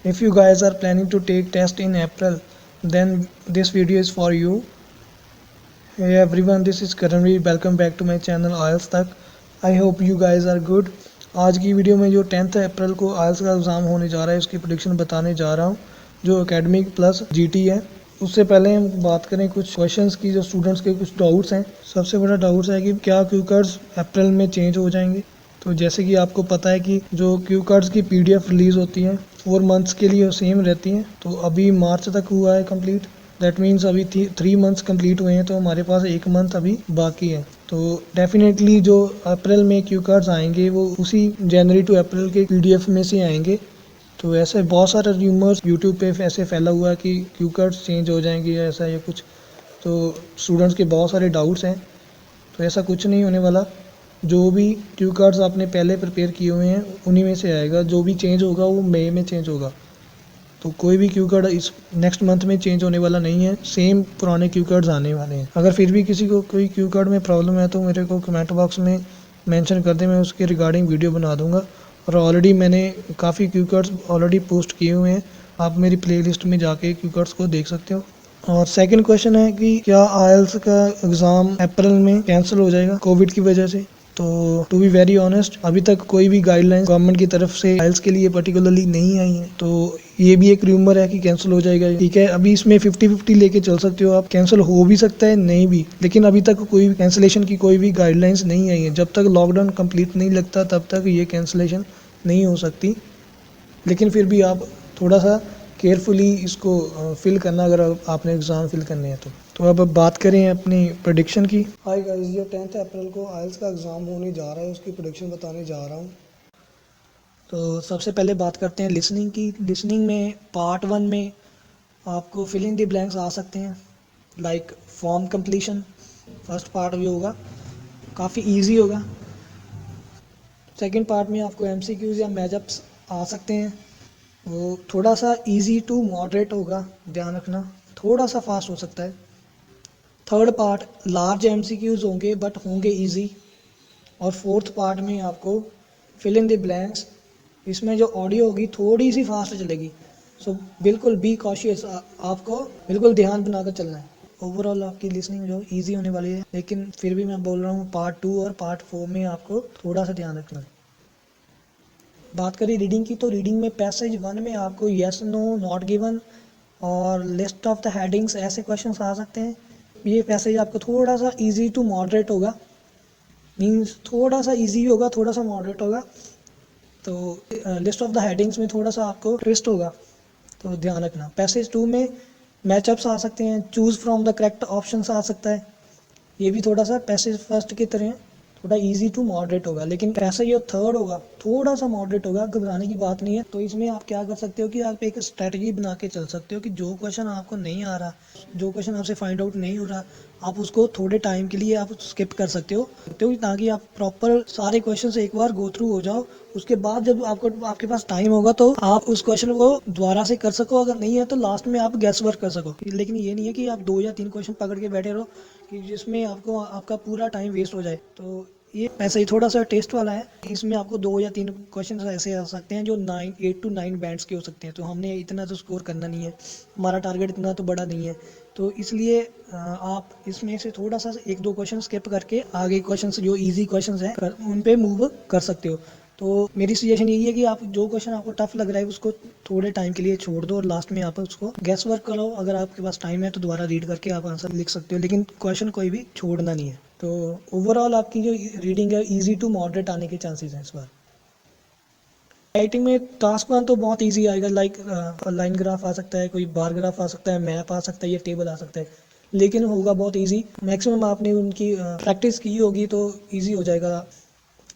If you guys are planning to take test in April, then this video is for you. Hey everyone, this is Karanveer. Welcome back to my channel IELTS तक. I hope you guys are good. आज की video में जो 10th अप्रैल को IELTS का exam होने जा रहा है उसकी प्रेडिक्शन बताने जा रहा हूँ, जो एकेडमिक प्लस जीटी है. उससे पहले हम बात करें कुछ क्वेश्चंस की, जो स्टूडेंट्स के कुछ डाउट्स हैं. सबसे बड़ा डाउट्स है कि क्या क्यू कार्ड्स अप्रैल में चेंज हो जाएंगे. तो जैसे कि आपको पता है कि जो क्यू कार्ड्स की पीडीएफ रिलीज़ होती है 4 मंथ्स के लिए सेम रहती हैं. तो अभी मार्च तक हुआ है कंप्लीट. दैट मीन्स अभी 3 मंथ्स कंप्लीट हुए हैं, तो हमारे पास 1 मंथ अभी बाकी है. तो डेफिनेटली जो अप्रैल में क्यू कार्ड्स आएंगे वो उसी जनवरी टू अप्रैल के पीडीएफ में से आएंगे. तो ऐसे बहुत सारे र्यूमर्स यूट्यूब पे ऐसे फैला हुआ है कि क्यू कार्ड्स चेंज हो जाएंगे या ऐसा या कुछ. तो स्टूडेंट्स के बहुत सारे डाउट्स हैं. तो ऐसा कुछ नहीं होने वाला. जो भी क्यू कार्ड्स आपने पहले प्रिपेयर किए हुए हैं उन्हीं में से आएगा. जो भी चेंज होगा वो मई में चेंज होगा. तो कोई भी क्यू कार्ड इस नेक्स्ट मंथ में चेंज होने वाला नहीं है. सेम पुराने क्यू कार्ड्स आने वाले हैं. अगर फिर भी किसी को कोई क्यू कार्ड में प्रॉब्लम है तो मेरे को कमेंट बॉक्स में मेंशन कर दें, मैं उसके रिगार्डिंग वीडियो बना दूंगा. और ऑलरेडी मैंने काफ़ी क्यू कार्ड्स ऑलरेडी पोस्ट किए हुए हैं. आप मेरी प्लेलिस्ट में जाके क्यू कार्ड्स को देख सकते हो. और सेकंड क्वेश्चन है कि क्या आईएलटीएस का एग्ज़ाम अप्रैल में कैंसिल हो जाएगा कोविड की वजह से. तो टू बी वेरी ऑनेस्ट, अभी तक कोई भी गाइडलाइंस गवर्नमेंट की तरफ से आईएलटीएस के लिए पर्टिकुलरली नहीं आई है. तो ये भी एक र्यूमर है कि कैंसिल हो जाएगा. ठीक है, अभी इसमें 50-50 लेके चल सकते हो आप. कैंसिल हो भी सकता है, नहीं भी. लेकिन अभी तक कोई कैंसिलेशन की कोई भी गाइडलाइंस नहीं आई है. जब तक लॉकडाउन कंप्लीट नहीं लगता तब तक ये कैंसिलेशन नहीं हो सकती. लेकिन फिर भी आप थोड़ा सा केयरफुली इसको फिल करना अगर आपने एग्ज़ाम फिल करने हैं तो अब बात करें अपनी प्रेडिक्शन की. हाय गाइस, ये 10th अप्रैल को आईएलटीएस का एग्ज़ाम होने जा रहा है, उसकी प्रेडिक्शन बताने जा रहा हूँ. तो सबसे पहले बात करते हैं लिसनिंग की. लिसनिंग में पार्ट 1 में आपको फिल इन द ब्लैंक्स आ सकते हैं, like form completion. First part भी होगा, काफ़ी ईजी होगा. सेकंड पार्ट में आपको एमसीक्यूज़ या मैचअप्स आ सकते हैं. वो थोड़ा सा इजी टू मॉडरेट होगा, ध्यान रखना. थोड़ा सा फास्ट हो सकता है. थर्ड पार्ट लार्ज एमसीक्यूज़ होंगे बट होंगे इजी. और फोर्थ पार्ट में आपको फिल इन द ब्लैंक्स. इसमें जो ऑडियो होगी थोड़ी सी फास्ट चलेगी. सो बिल्कुल बी कॉशियस, आपको बिल्कुल ध्यान बनाकर चलना है. ओवरऑल आपकी लिसनिंग जो इजी होने वाली है, लेकिन फिर भी मैं बोल रहा हूँ पार्ट 2 और पार्ट 4 में आपको थोड़ा सा ध्यान रखना है. बात करें रीडिंग की, तो रीडिंग में पैसेज 1 में आपको येस नो नॉट गिवन और लिस्ट ऑफ द हेडिंग्स ऐसे क्वेश्चंस आ सकते हैं. ये पैसेज आपको थोड़ा सा इजी टू मॉडरेट होगा. मींस थोड़ा सा इजी होगा, थोड़ा सा मॉडरेट होगा. तो लिस्ट ऑफ द हेडिंग्स में थोड़ा सा आपको ट्विस्ट होगा, तो ध्यान रखना. पैसेज 2 में मैचअप्स आ सकते हैं, choose from the correct options आ सकता है. ये भी थोड़ा सा पैसेज फर्स्ट की तरह थोड़ा इजी टू मॉडरेट होगा. लेकिन पैसेज जो थर्ड होगा थोड़ा सा मॉडरेट होगा, घबराने की बात नहीं है. तो इसमें आप क्या कर सकते हो कि आप एक स्ट्रेटजी बना के चल सकते हो कि जो क्वेश्चन आपको नहीं आ रहा, जो क्वेश्चन आपसे फाइंड आउट नहीं हो रहा, आप उसको थोड़े टाइम के लिए आप स्किप कर सकते हो, ताकि आप प्रॉपर सारे क्वेश्चन एक बार गो थ्रू हो जाओ. उसके बाद जब आपके पास टाइम होगा तो आप उस क्वेश्चन को दोबारा से कर सको. अगर नहीं है तो लास्ट में आप गैस वर्क कर सको. लेकिन ये नहीं है कि आप 2 या 3 क्वेश्चन पकड़ के बैठे रहो कि जिसमें आपको आपका पूरा टाइम वेस्ट हो जाए. तो ये ऐसा ही थोड़ा सा टेस्ट वाला है. इसमें आपको 2 या 3 क्वेश्चन ऐसे आ सकते हैं जो 8 to 9 बैंड्स के हो सकते हैं. तो हमने इतना तो स्कोर करना नहीं है, हमारा टारगेट इतना तो बड़ा नहीं है. तो इसलिए आप इसमें से थोड़ा सा 1-2 क्वेश्चन स्किप करके आगे क्वेश्चन जो इजी क्वेश्चन हैं उन पे मूव कर सकते हो. तो मेरी सजेशन यही है कि आप जो क्वेश्चन आपको टफ लग रहा है उसको थोड़े टाइम के लिए छोड़ दो और लास्ट में आप उसको गैस वर्क करो. अगर आपके पास टाइम है तो दोबारा रीड करके आप आंसर लिख सकते हो, लेकिन क्वेश्चन कोई भी छोड़ना नहीं है. तो ओवरऑल आपकी जो रीडिंग है इजी टू मॉडरेट आने के चांसेस हैं इस बार. राइटिंग में टास्क 1 तो बहुत इजी आएगा, लाइक लाइन ग्राफ आ सकता है, कोई बार ग्राफ आ सकता है, मैप आ सकता है, ये टेबल आ सकता है. लेकिन होगा बहुत इजी. मैक्सिमम आपने उनकी प्रैक्टिस की होगी तो इजी हो जाएगा.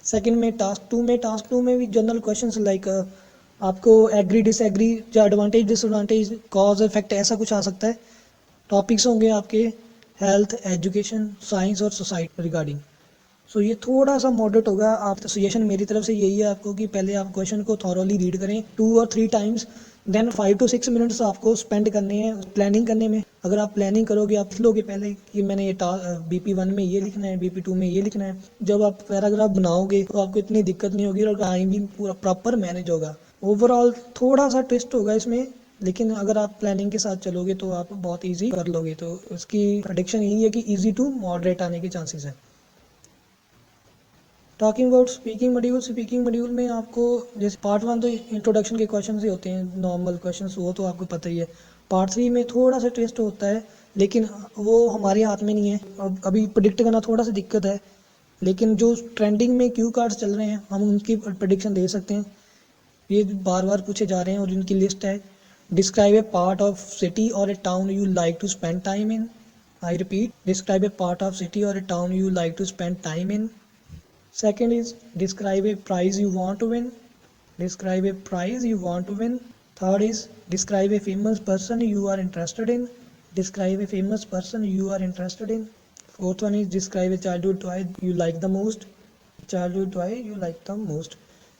सेकंड में टास्क 2 में भी जनरल क्वेश्चंस लाइक आपको एग्री डिसएग्री या एडवांटेज डिसएडवांटेज कॉज इफेक्ट ऐसा कुछ आ सकता है. टॉपिक्स होंगे आपके हेल्थ, एजुकेशन, साइंस और सोसाइटी रिगार्डिंग. सो ये थोड़ा सा मॉडरेट होगा. आप तो सजेशन मेरी तरफ से यही है आपको कि पहले आप क्वेश्चन को थॉरोली रीड करें 2 और 3 टाइम्स. देन 5 to 6 मिनट्स आपको स्पेंड करने हैं प्लानिंग करने में. अगर आप प्लानिंग करोगे, आप लिखोगे पहले कि मैंने ये BP1 में ये लिखना है, BP2 में ये लिखना है. जब आप पैराग्राफ बनाओगे तो आपको इतनी दिक्कत नहीं होगी और टाइम भी पूरा प्रॉपर मैनेज होगा. ओवरऑल थोड़ा सा ट्विस्ट होगा इसमें, लेकिन अगर आप प्लानिंग के साथ चलोगे तो आप बहुत इजी कर लोगे। तो उसकी प्रेडिक्शन यही है कि इजी टू मॉडरेट आने के चांसेस हैं। टॉकिंग अबाउट स्पीकिंग मॉड्यूल में आपको जैसे पार्ट 1 तो इंट्रोडक्शन के क्वेश्चन ही होते हैं, नॉर्मल क्वेश्चंस, वो तो आपको पता ही है। पार्ट 3 में थोड़ा सा ट्विस्ट होता है, लेकिन वो हमारे हाथ में नहीं है। अब अभी प्रिडिक्ट करना थोड़ा सा दिक्कत है, लेकिन जो ट्रेंडिंग में क्यू कार्ड्स चल रहे हैं हम उनकी प्रेडिक्शन दे सकते हैं। ये बार बार पूछे जा रहे हैं और इनकी लिस्ट है। Describe a part of city और a town you like to spend time in. I repeat, describe a part of city और a town you like to spend time in. Second is describe a prize you want to win. Describe a prize you want to win. Third is describe a famous person you are interested in. Describe a famous person you are interested in. Fourth one is describe a childhood toy you like the most. Childhood toy you like the most.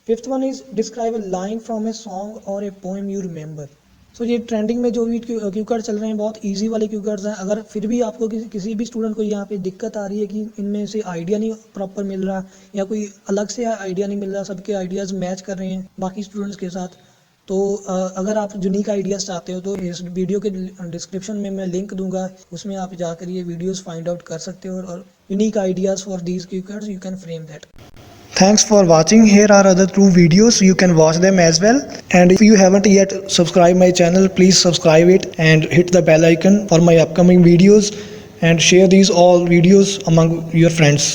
Fifth one is describe a line from a song or a poem you remember. सो ये trending में जो भी Q card चल रहे हैं बहुत easy वाले cue cards हैं। अगर फिर भी आपको किसी भी स्टूडेंट को यहाँ पे दिक्कत आ रही है कि इनमें से आइडिया नहीं प्रॉपर मिल रहा या कोई अलग से आइडिया नहीं मिल रहा, सबके आइडियाज़ मैच कर रहे हैं बाकी स्टूडेंट्स के साथ, तो अगर आप यूनिक आइडियाज़ चाहते हो तो इस वीडियो के डिस्क्रिप्शन में मैं लिंक दूंगा, उसमें आप जाकर ये वीडियोज़ फाइंड आउट कर सकते हो और unique ideas for these cue cards you can frame that. Thanks for watching. Here are other 2 videos. You can watch them as well. And if you haven't yet subscribed my channel, please subscribe it and hit the bell icon for my upcoming videos and share these all videos among your friends.